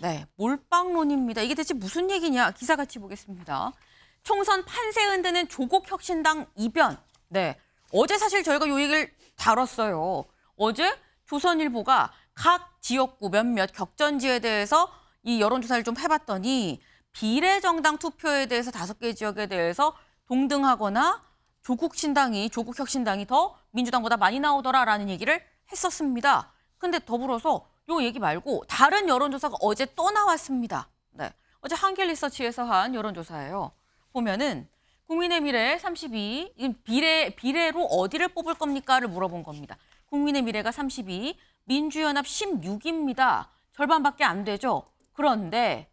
네, 몰빵론입니다. 이게 대체 무슨 얘기냐? 기사 같이 보겠습니다. 총선 판세 흔드는 조국 혁신당 이변. 네, 어제 사실 저희가 요 얘기를 다뤘어요. 어제 조선일보가 각 지역구 몇몇 격전지에 대해서 이 여론조사를 좀 해봤더니 비례정당 투표에 대해서 5개 지역에 대해서 동등하거나 조국 혁신당이 더 민주당보다 많이 나오더라라는 얘기를 했었습니다. 근데 더불어서 요 얘기 말고 다른 여론조사가 어제 또 나왔습니다. 네, 어제 한길리서치에서 한 여론조사예요. 보면은 국민의 미래 32, 이건 비례로 어디를 뽑을 겁니까를 물어본 겁니다. 국민의 미래가 32, 민주연합 16입니다. 절반밖에 안 되죠. 그런데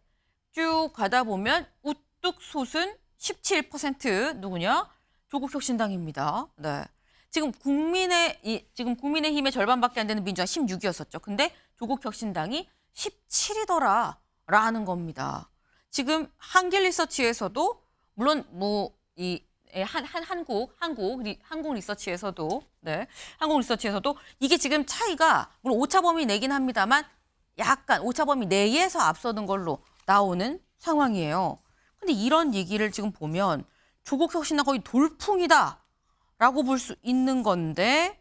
쭉 가다 보면 우뚝 솟은 17% 누구냐? 조국혁신당입니다. 네. 지금 국민의힘의 절반밖에 안 되는 민주당 16이었었죠. 근데 조국혁신당이 17이더라라는 겁니다. 지금 한길리서치에서도 물론 한국 리서치에서도 이게 지금 차이가 물론 오차범위 내긴 합니다만 약간 오차범위 내에서 앞서는 걸로 나오는 상황이에요. 근데 이런 얘기를 지금 보면 조국혁신당 거의 돌풍이다라고 볼 수 있는 건데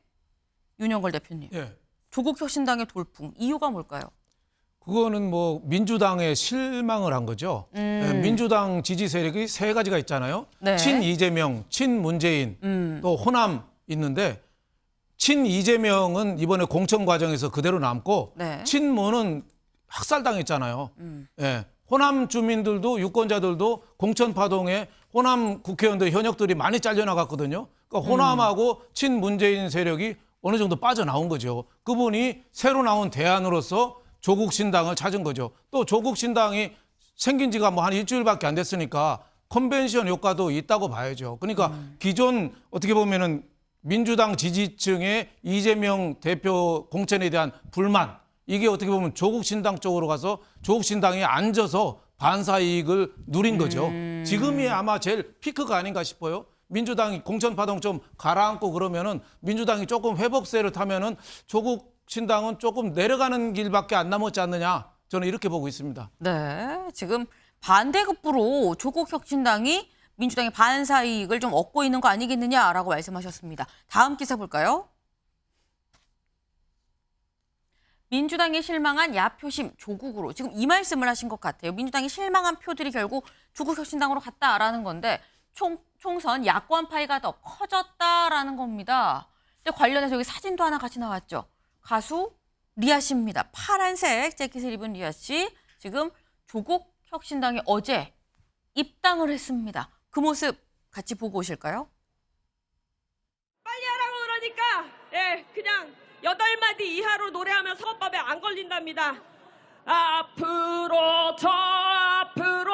윤영걸 대표님. 예. 조국혁신당의 돌풍 이유가 뭘까요? 그거는 뭐 민주당에 실망을 한 거죠. 예, 민주당 지지 세력이 3가지가 있잖아요. 네. 친 이재명, 친 문재인, 또 호남 있는데 친 이재명은 이번에 공천 과정에서 그대로 남고 네. 친문은 학살당했잖아요. 예. 호남 주민들도 유권자들도 공천 파동에 호남 국회의원들 현역들이 많이 잘려나갔거든요. 그러니까 호남하고 친문재인 세력이 어느 정도 빠져나온 거죠. 그분이 새로 나온 대안으로서 조국신당을 찾은 거죠. 또 조국신당이 생긴 지가 뭐 한 일주일밖에 안 됐으니까 컨벤션 효과도 있다고 봐야죠. 그러니까 기존 어떻게 보면은 민주당 지지층의 이재명 대표 공천에 대한 불만, 이게 어떻게 보면 조국신당 쪽으로 가서 조국신당에 앉아서 반사이익을 누린 거죠. 지금이 아마 제일 피크가 아닌가 싶어요. 민주당이 공천 파동 좀 가라앉고 그러면은 민주당이 조금 회복세를 타면은 조국신당은 조금 내려가는 길밖에 안 남았지 않느냐. 저는 이렇게 보고 있습니다. 네, 지금 반대급부로 조국혁신당이 민주당의 반사이익을 좀 얻고 있는 거 아니겠느냐라고 말씀하셨습니다. 다음 기사 볼까요? 민주당이 실망한 야표심 조국으로. 지금 이 말씀을 하신 것 같아요. 민주당이 실망한 표들이 결국 조국혁신당으로 갔다라는 건데 총선 야권 파이가 더 커졌다라는 겁니다. 근데 관련해서 여기 사진도 하나 같이 나왔죠. 가수 리아 씨입니다. 파란색 재킷을 입은 리아 씨. 지금 조국혁신당이 어제 입당을 했습니다. 그 모습 같이 보고 오실까요? 빨리 하라고 그러니까 그냥 8마디 이하로 노래하면 선거법에 안 걸린답니다. 앞으로 더 앞으로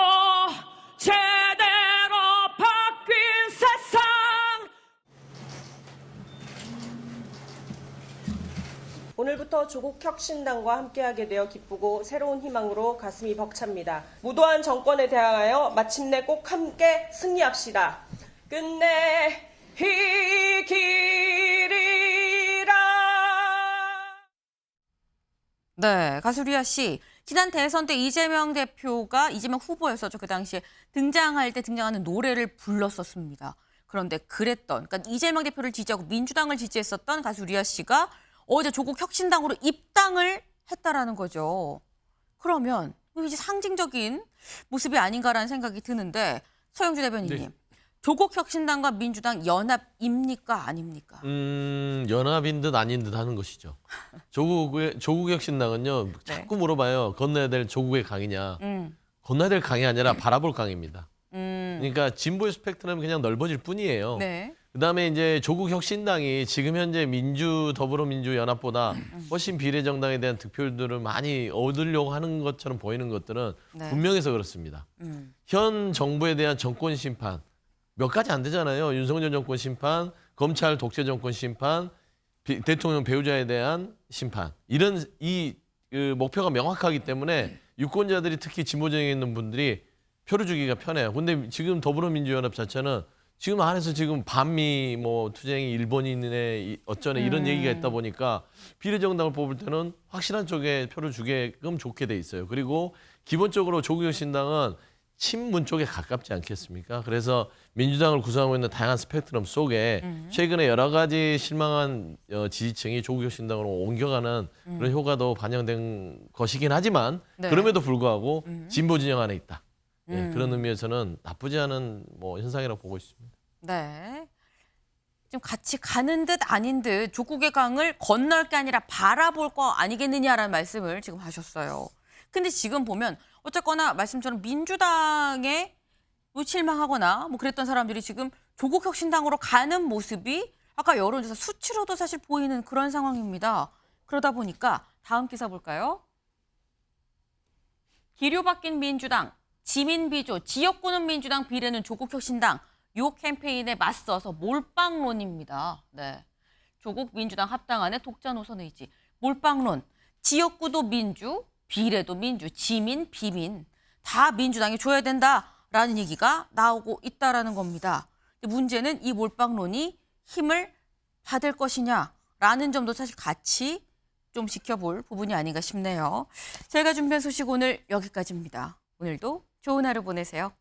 제대로 바뀐 세상. 오늘부터 조국혁신당과 함께하게 되어 기쁘고 새로운 희망으로 가슴이 벅찹니다. 무도한 정권에 대항하여 마침내 꼭 함께 승리합시다. 끝내 이기리라. 네, 가수 리아 씨. 지난 대선 때 이재명 후보였었죠. 그 당시에 등장할 때 등장하는 노래를 불렀었습니다. 그런데 그러니까 이재명 대표를 지지하고 민주당을 지지했었던 가수 리아 씨가 어제 조국혁신당으로 입당을 했다라는 거죠. 그러면 이제 상징적인 모습이 아닌가라는 생각이 드는데 서영주 대변인님. 네. 조국혁신당과 민주당 연합입니까? 아닙니까? 연합인 듯 아닌 듯 하는 것이죠. 조국혁신당은요. 자꾸 물어봐요. 건너야 될 조국의 강이냐. 건너야 될 강이 아니라 바라볼 강입니다. 그러니까 진보의 스펙트럼이 그냥 넓어질 뿐이에요. 네. 그다음에 이제 조국혁신당이 지금 현재 더불어민주연합보다 훨씬 비례정당에 대한 득표율들을 많이 얻으려고 하는 것처럼 보이는 것들은 네. 분명해서 그렇습니다. 현 정부에 대한 정권 심판 몇 가지 안 되잖아요. 윤석열 정권 심판, 검찰 독재 정권 심판, 대통령 배우자에 대한 심판. 이런 그 목표가 명확하기 때문에 유권자들이 특히 진보정에 있는 분들이 표를 주기가 편해요. 근데 지금 더불어민주연합 자체는 지금 안에서 지금 반미 뭐 투쟁이 일본인의 어쩌네 이런 얘기가 있다 보니까 비례정당을 뽑을 때는 확실한 쪽에 표를 주게끔 좋게 돼 있어요. 그리고 기본적으로 조국혁신당은 친문 쪽에 가깝지 않겠습니까? 그래서 민주당을 구성하고 있는 다양한 스펙트럼 속에 최근에 여러 가지 실망한 지지층이 조국혁신당으로 옮겨가는 그런 효과도 반영된 것이긴 하지만 네. 그럼에도 불구하고 진보 진영 안에 있다. 예, 그런 의미에서는 나쁘지 않은 뭐 현상이라고 보고 있습니다. 네. 지금 같이 가는 듯 아닌 듯 조국의 강을 건널 게 아니라 바라볼 거 아니겠느냐라는 말씀을 지금 하셨어요. 근데 지금 보면 어쨌거나 말씀처럼 민주당에 뭐 실망하거나 뭐 그랬던 사람들이 지금 조국혁신당으로 가는 모습이 아까 여론조사 수치로도 사실 보이는 그런 상황입니다. 그러다 보니까 다음 기사 볼까요? 기류 바뀐 민주당, 지민비조, 지역구는 민주당, 비례는 조국혁신당. 요 캠페인에 맞서서 몰빵론입니다. 네. 조국 민주당 합당안의 독자 노선 의지. 몰빵론. 지역구도 민주, 비례도 민주, 지민, 비민. 다 민주당이 줘야 된다라는 얘기가 나오고 있다라는 겁니다. 근데 문제는 이 몰빵론이 힘을 받을 것이냐라는 점도 사실 같이 좀 지켜볼 부분이 아닌가 싶네요. 제가 준비한 소식 오늘 여기까지입니다. 오늘도 좋은 하루 보내세요.